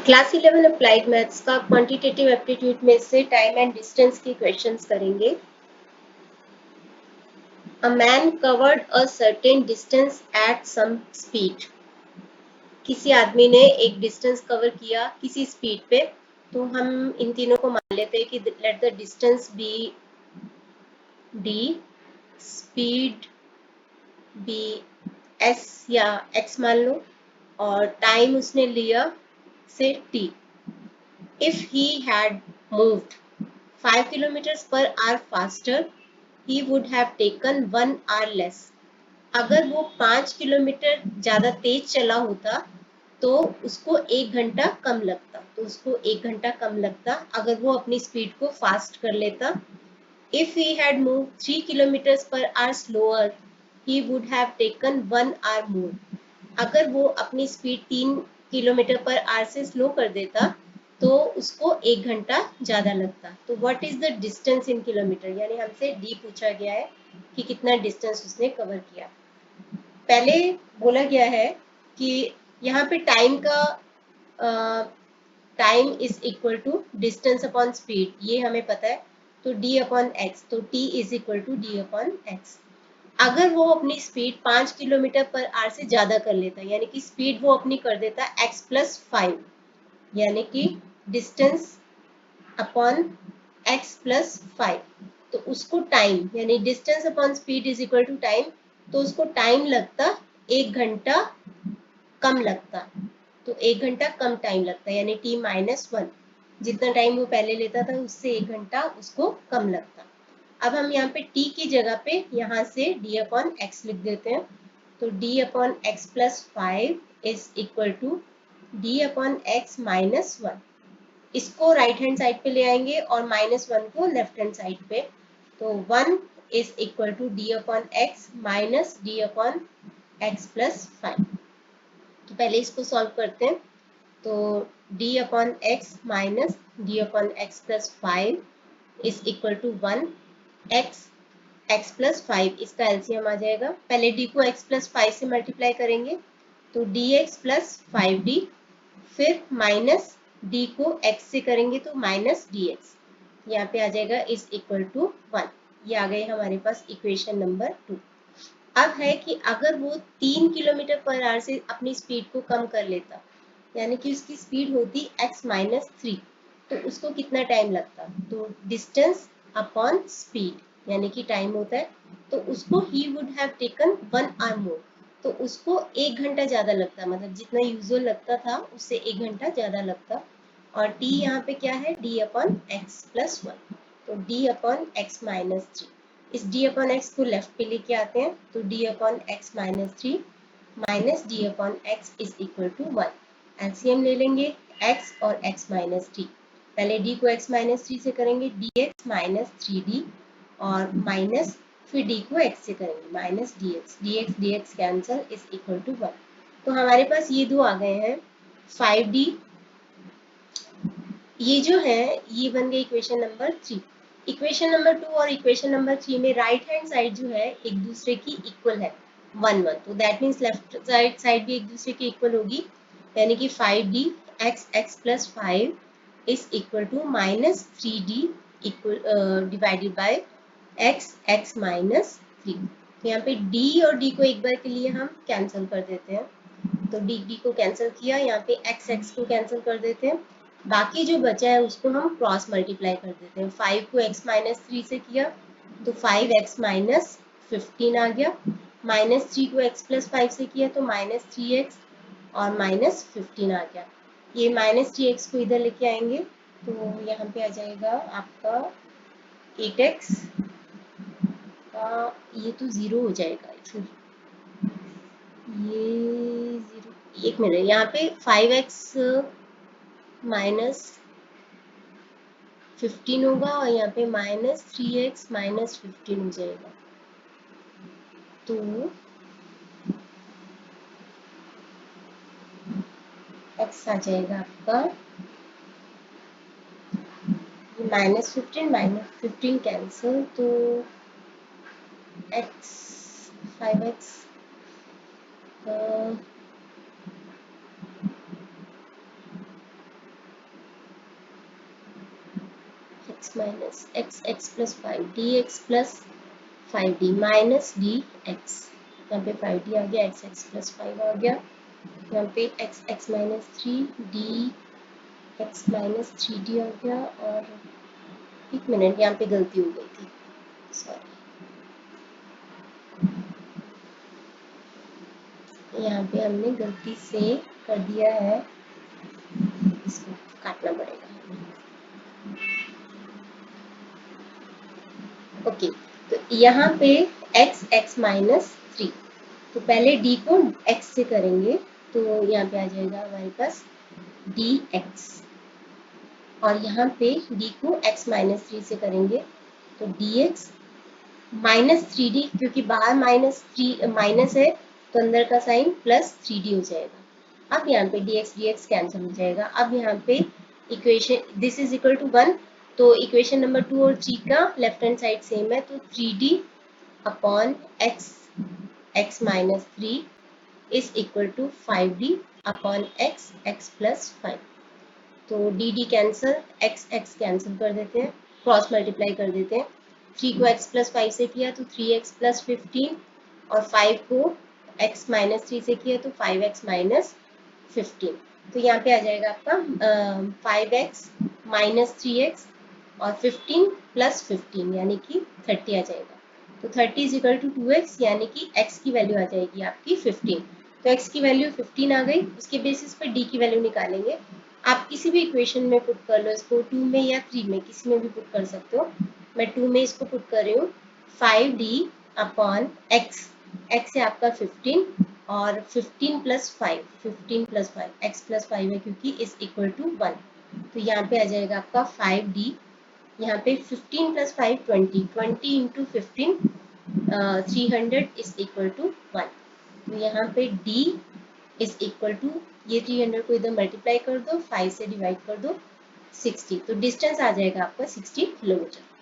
Class 11 applied maths का quantitative aptitude में से टाइम एंड डिस्टेंस के क्वेश्चंस करेंगे। A man covered a certain distance at some speed. किसी आदमी ने एक डिस्टेंस कवर किया किसी स्पीड पे, तो हम इन तीनों को मान लेते हैं कि let the distance be D, speed be S या एक्स मान लो, और टाइम उसने लिया से T. If he had moved 5 kilometers per hour faster, he would have taken 1 hour less. अगर वो 5 किलोमीटर ज़्यादा तेज चला होता तो उसको 1 घंटा कम लगता, अगर वो अपनी स्पीड को फास्ट कर लेता। If he had moved 3 kilometers per hour slower, he would have taken 1 hour more. अगर वो अपनी स्पीड 3 किलोमीटर पर आवर से स्लो कर देता तो उसको 1 घंटा ज्यादा लगता। तो what is the distance in kilometre, यानी हमसे डी पूछा गया है कि कितना डिस्टेंस उसने कवर किया। पहले बोला गया है कि यहाँ पे time is equal to distance upon speed, ये हमें पता है। तो डी अपॉन एक्स, तो T is equal to D upon x. अगर वो अपनी स्पीड 5 किलोमीटर पर आवर से ज्यादा कर लेता, यानी कि स्पीड वो अपनी कर देता x+5, यानी कि डिस्टेंस अपॉन x+5, तो उसको टाइम, यानी distance upon speed is equal to time, तो उसको टाइम लगता 1 घंटा कम लगता। तो 1 घंटा कम टाइम लगता, यानी t-1, जितना टाइम वो पहले लेता था उससे 1 घंटा उसको कम लगता। अब हम यहाँ पे t की जगह पे यहाँ से d अपॉन एक्स लिख देते हैं। तो d upon x+5 is equal to d upon x-1। इसको राइट हैंड साइड पे ले आएंगे और -1 को लेफ्ट हैंड साइड पे। तो 1 is equal to d upon x minus d upon x+5। तो पहले इसको सॉल्व करते हैं। तो d upon x minus d upon x+5 is equal to 1, x+5, इसका एलसीएम आ जाएगा। पहले d को x+5 से मल्टीप्लाई करेंगे तो dx+5d, फिर माइनस d को x से करेंगे तो माइनस dx, यहाँ पे आ जाएगा इज इक्वल टू 1। ये आ गए हमारे पास इक्वेशन नंबर 2। अब है कि अगर वो 3 किलोमीटर पर आवर से अपनी स्पीड को कम कर लेता, यानी कि उसकी स्पीड होती x-3, तो उसको कितना टाइम लगता। तो डिस्टेंस अपॉन स्पीड यानी कि टाइम होता है, तो उसको ही would have taken 1 hour more, तो उसको 1 घंटा ज्यादा लगता, मतलब जितना यूजुअल लगता था उससे 1 घंटा ज्यादा लगता। और t यहाँ पे क्या है, d अपॉन x+1, तो d अपॉन x-3। इस d अपॉन एक्स को लेफ्ट पे लेके आते हैं, तो d upon x-3 minus d upon x is equal to 1। LCM ले लेंगे x और x-3। पहले d को x-3 से करेंगे dx माइनस 3d, और माइनस फिर d को x से करेंगे minus dx, dx dx cancel is equal to 1। तो हमारे पास ये दो आ गए हैं 5d। ये जो है ये बन गई इक्वेशन नंबर 3। इक्वेशन नंबर 2 और इक्वेशन नंबर 3 में राइट हैंड साइड जो है एक दूसरे की इक्वल है 1 1, तो दैट मीन्स लेफ्ट साइड भी एक दूसरे की इक्वल होगी, यानी कि 5d x+5 is equal to minus 3d equal divided by x तो यहाँ पे d और d को एक बार के लिए हम कैंसिल कर देते हैं, तो d को कैंसिल किया, यहाँ पे x को कैंसिल कर देते हैं, बाकी जो बचा है उसको हम क्रॉस मल्टीप्लाई कर देते हैं। 5 को x-3 से किया तो 5x-15 आ गया, -3 को x+5 से किया तो -3x और -15 आ गया। ये -3x को इधर लेके आएंगे तो यहाँ पे आ जाएगा आपका 8x का, ये तो 0 हो जाएगा, फिर ये 0, एक मिनट, यहाँ पे 5x -15 होगा और यहाँ पे -3x -15 हो जाएगा। तो x आ जाएगा आपका -15 कैंसिल, तो x 5x minus x plus 5 D x plus 5d minus D x. यहाँ पे 5d आ गया, एक्स प्लस 5 आ गया, यहाँ पे x minus 3 D x minus 3d आ गया। और एक मिनट, यहाँ पे गलती हो गई थी, सॉरी, यहाँ पे हमने गलती से कर दिया है, इसको काटना पड़ेगा। ओके, तो यहाँ पे एक्स माइनस 3, तो पहले d को x से करेंगे, तो यहाँ पे आ जाएगा हमारे पास dx, और यहाँ पे d को x माइनस 3 से करेंगे तो dx माइनस 3d, क्योंकि बाहर माइनस है तो अंदर का साइन प्लस 3d हो जाएगा। अब यहाँ पे dx कैंसिल हो जाएगा। अब यहाँ पे equation this is equal to 1, तो इक्वेशन नंबर 2 और 3 का लेफ्ट हैंड साइड सेम है, तो 3d upon x minus 3 is equal to 5d upon x plus 5। तो डी कैंसिल, x कैंसिल कर देते हैं, क्रॉस मल्टीप्लाई कर देते हैं। 3 को x प्लस 5 से किया तो 3x प्लस 15, और 5 को x माइनस 3 से किया तो 5x माइनस 15। तो यहाँ पे आ जाएगा आपका 5x माइनस 3x और 15 प्लस 15 यानी कि 30 आ जाएगा। तो 30 इज इक्वल टू 2x, यानी कि x की वैल्यू आ जाएगी आपकी 15। तो x की वैल्यू 15 आ गई, उसके बेसिस पे d की वैल्यू निकालेंगे। आप किसी भी इक्वेशन में पुट कर लो इसको, 2 में या 3 में, किसी में भी पुट कर सकते हो। मैं 2 में इसको पुट कर रही हूँ, 5d अपॉन x, x है आपका 15 और 15 प्लस 5 x प्लस 5 है क्योंकि इज इक्वल टू 1। तो यहाँ पे आ जाएगा आपका 5d, यहाँ पे 15 plus 5 20 into 15 300 is equal to 1। तो यहाँ पे d इज इक्वल टू, ये 300 को इधर मल्टीप्लाई कर दो, 5 से डिवाइड कर दो, 60। तो डिस्टेंस आ जाएगा आपका 60 किलोमीटर।